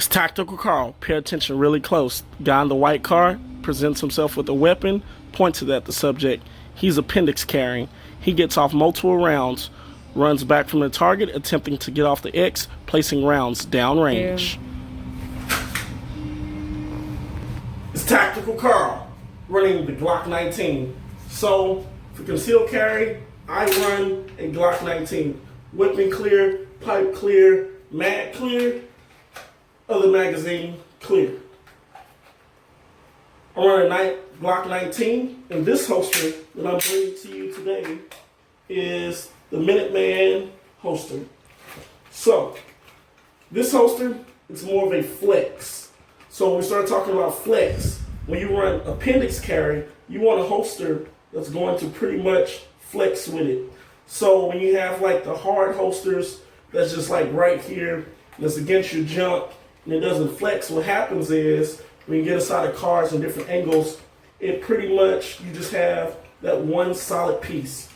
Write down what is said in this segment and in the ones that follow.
It's Tactical Carl. Pay attention really close. Guy in the white car presents himself with a weapon, points it at the subject. He's appendix carrying. He gets off multiple rounds, runs back from the target, attempting to get off the X, placing rounds downrange. It's Tactical Carl, running the Glock 19. So, for concealed carry, I run a Glock 19. Weapon clear, pipe clear, mag clear, other magazine clear. I run a Glock 19, and this holster that I'm bringing to you today is the Minuteman holster. So, this holster is more of a flex. So when we start talking about flex, when you run appendix carry, you want a holster that's going to pretty much flex with it. So when you have like the hard holsters that's just like right here, that's against your junk, and it doesn't flex, what happens is when you get inside of cars in different angles, it pretty much, you just have that one solid piece.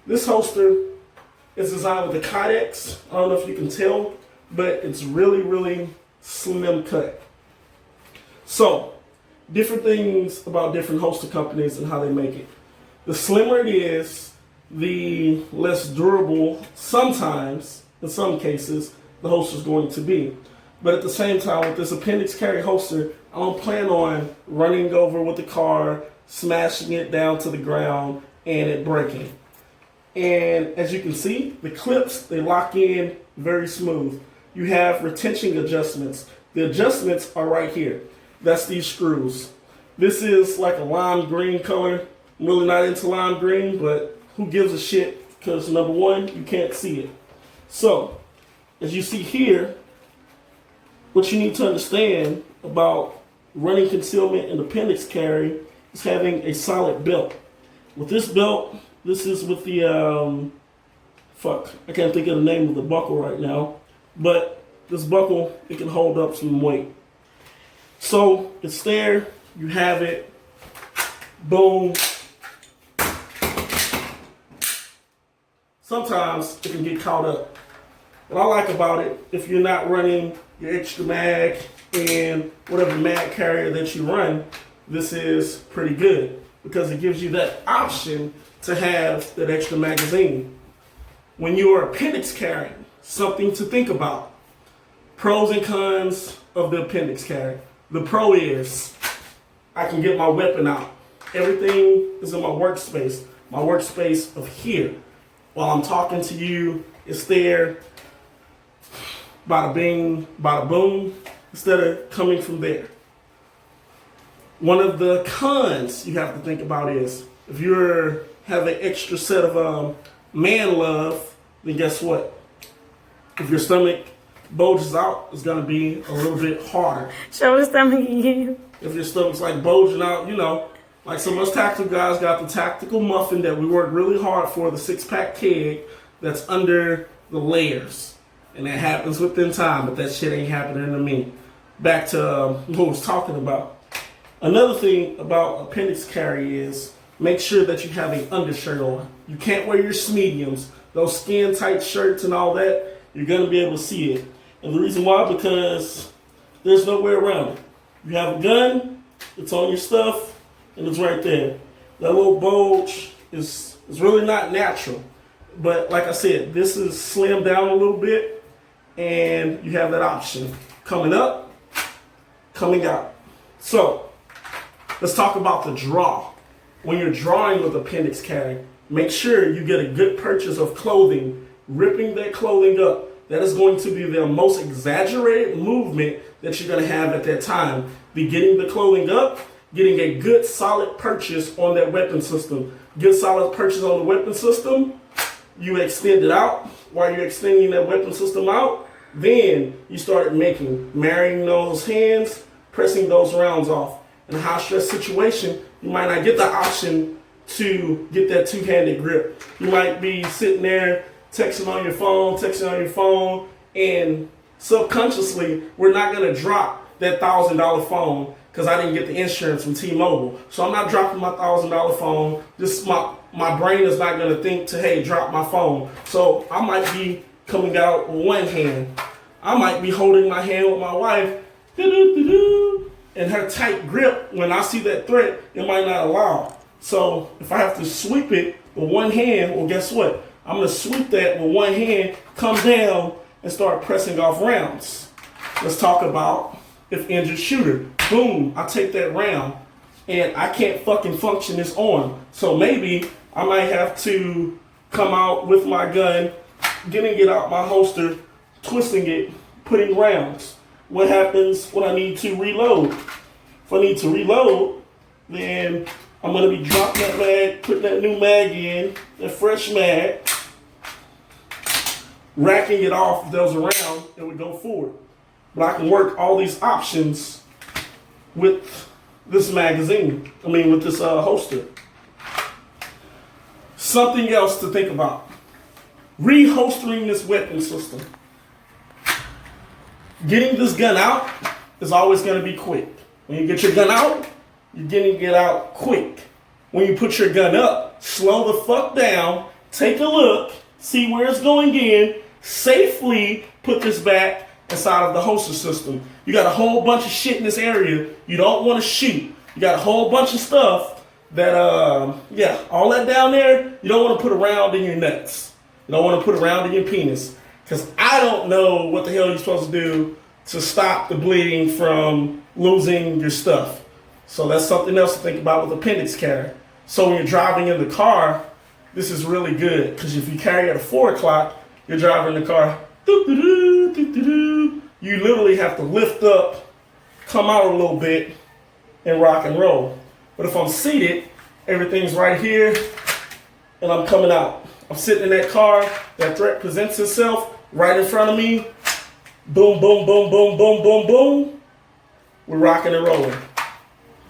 This holster is designed with a Kydex. I don't know if you can tell, but it's really, really slim cut. So, different things about different holster companies and how they make it. The slimmer it is, the less durable sometimes, in some cases, the holster is going to be. But at the same time, with this appendix carry holster, I don't plan on running over with the car, smashing it down to the ground, and it breaking. And as you can see, the clips, they lock in very smooth. You have retention adjustments. The adjustments are right here. That's these screws. This is like a lime green color. I'm really not into lime green, but who gives a shit? Because number one, you can't see it. So, as you see here, what you need to understand about running concealment and appendix carry is having a solid belt. With this belt, this is with the, I can't think of the name of the buckle right now, but this buckle, it can hold up some weight. So, it's there, you have it, boom. Sometimes it can get caught up. What I like about it, if you're not running your extra mag and whatever mag carrier that you run, this is pretty good because it gives you that option to have that extra magazine. When you are appendix carrying, something to think about. Pros and cons of the appendix carry. The pro is I can get my weapon out. Everything is in my workspace. My workspace of here. While I'm talking to you, it's there. Bada bing, bada boom, instead of coming from there. One of the cons you have to think about is if you have an extra set of man love, then guess what? If your stomach bulges out, it's going to be a little bit harder. Show the stomach again. If your stomach's like bulging out, you know, like some of us tactical guys got the tactical muffin that we worked really hard for, the 6-pack keg that's under the layers. And that happens within time, but that shit ain't happening to me. Back to what I was talking about. Another thing about appendix carry is make sure that you have an undershirt on. You can't wear your mediums, those skin tight shirts and all that. You're going to be able to see it. And the reason why, because there's no way around it. You have a gun, it's on your stuff, and it's right there. That little bulge is really not natural. But like I said, this is slimmed down a little bit. And you have that option coming up, coming out. So, let's talk about the draw. When you're drawing with appendix carry, make sure you get a good purchase of clothing, ripping that clothing up. That is going to be the most exaggerated movement that you're going to have at that time. Be getting the clothing up, getting a good solid purchase on that weapon system. Good solid purchase on the weapon system, you extend it out. While you're extending that weapon system out, then you start marrying those hands, pressing those rounds off. In a high stress situation, you might not get the option to get that two-handed grip. You might be sitting there texting on your phone, and subconsciously, we're not going to drop that $1,000 phone because I didn't get the insurance from T-Mobile. So I'm not dropping my $1,000 phone. Just my brain is not going to think to, hey, drop my phone. So I might be coming out with one hand. I might be holding my hand with my wife, and her tight grip, when I see that threat, it might not allow. So if I have to sweep it with one hand, well, guess what? I'm going to sweep that with one hand, come down, and start pressing off rounds. Let's talk about if injured shooter. Boom, I take that round, and I can't fucking function this arm. So maybe I might have to come out with my gun, getting it out my holster, twisting it, putting rounds. What happens when I need to reload? If I need to reload, then I'm going to be dropping that mag, putting that new mag in, that fresh mag, racking it off if there was a round, and we go forward. But I can work all these options with this magazine. With this holster. Something else to think about. Reholstering this weapon system. Getting this gun out is always going to be quick. When you get your gun out, you're getting it out quick. When you put your gun up, slow the fuck down, take a look, see where it's going in, safely put this back inside of the holster system. You got a whole bunch of shit in this area you don't want to shoot. You got a whole bunch of stuff that, all that down there, you don't want to put around in your nuts. You don't want to put around in your penis. Because I don't know what the hell you're supposed to do to stop the bleeding from losing your stuff. So that's something else to think about with appendix carry. So when you're driving in the car, this is really good. Because if you carry at 4 o'clock, you're driving the car, you literally have to lift up, come out a little bit, and rock and roll. But if I'm seated, everything's right here, and I'm coming out. I'm sitting in that car, that threat presents itself right in front of me. Boom, boom, boom, boom, boom, boom, boom. We're rocking and rolling.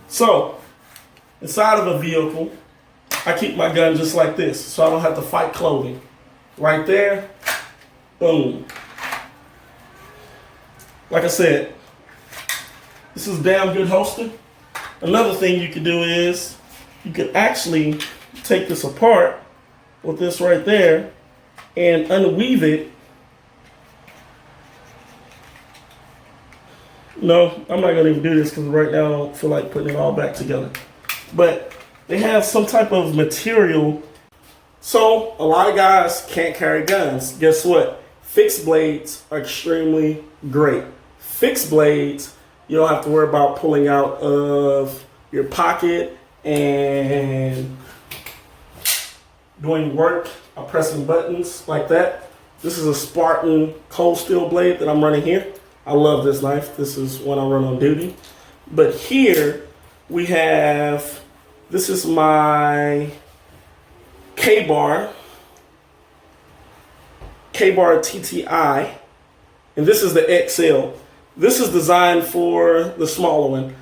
So, inside of a vehicle, I keep my gun just like this, so I don't have to fight clothing. Right there, boom. Like I said, this is a damn good holster. Another thing you could do is, you could actually take this apart with this right there and unweave it. No, I'm not gonna even do this because right now I don't feel like putting it all back together. But they have some type of material. So a lot of guys can't carry guns. Guess what? Fixed blades are extremely great. Fixed blades, you don't have to worry about pulling out of your pocket and doing work or pressing buttons like that. This is a Spartan cold steel blade that I'm running here. I love this knife. This is when I run on duty. But here we have, this is my K-bar TTI, and this is the XL. This is designed for the smaller one.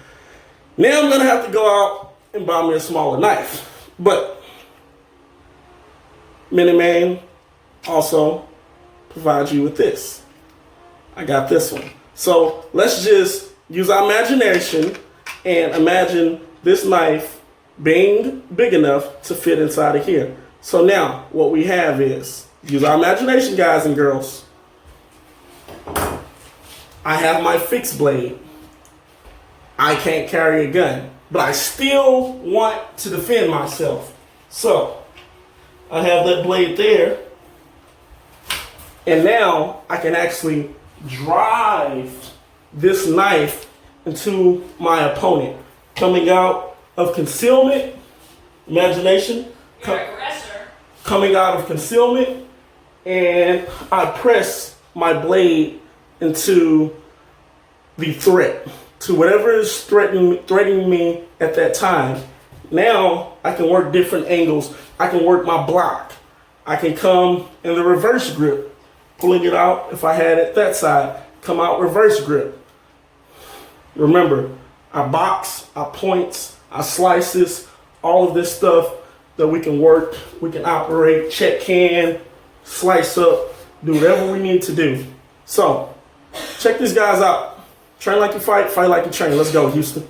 Now I'm gonna have to go out and buy me a smaller knife. But Miniman also provides you with this. I got this one. So let's just use our imagination and imagine this knife being big enough to fit inside of here. So now what we have is, use our imagination, guys and girls. I have my fixed blade. I can't carry a gun, but I still want to defend myself. So I have that blade there. And now I can actually drive this knife into my opponent. Coming out of concealment, imagination. Coming out of concealment, and I press my blade into the threat, to whatever is threatening me at that time. Now I can work different angles. I can work my block. I can come in the reverse grip, pulling it out if I had it that side, come out reverse grip. Remember, our box, our points, our slices, all of this stuff that we can work, we can operate, check can, slice up, do whatever we need to do. So, check these guys out. Train like you fight, fight like you train. Let's go, Houston.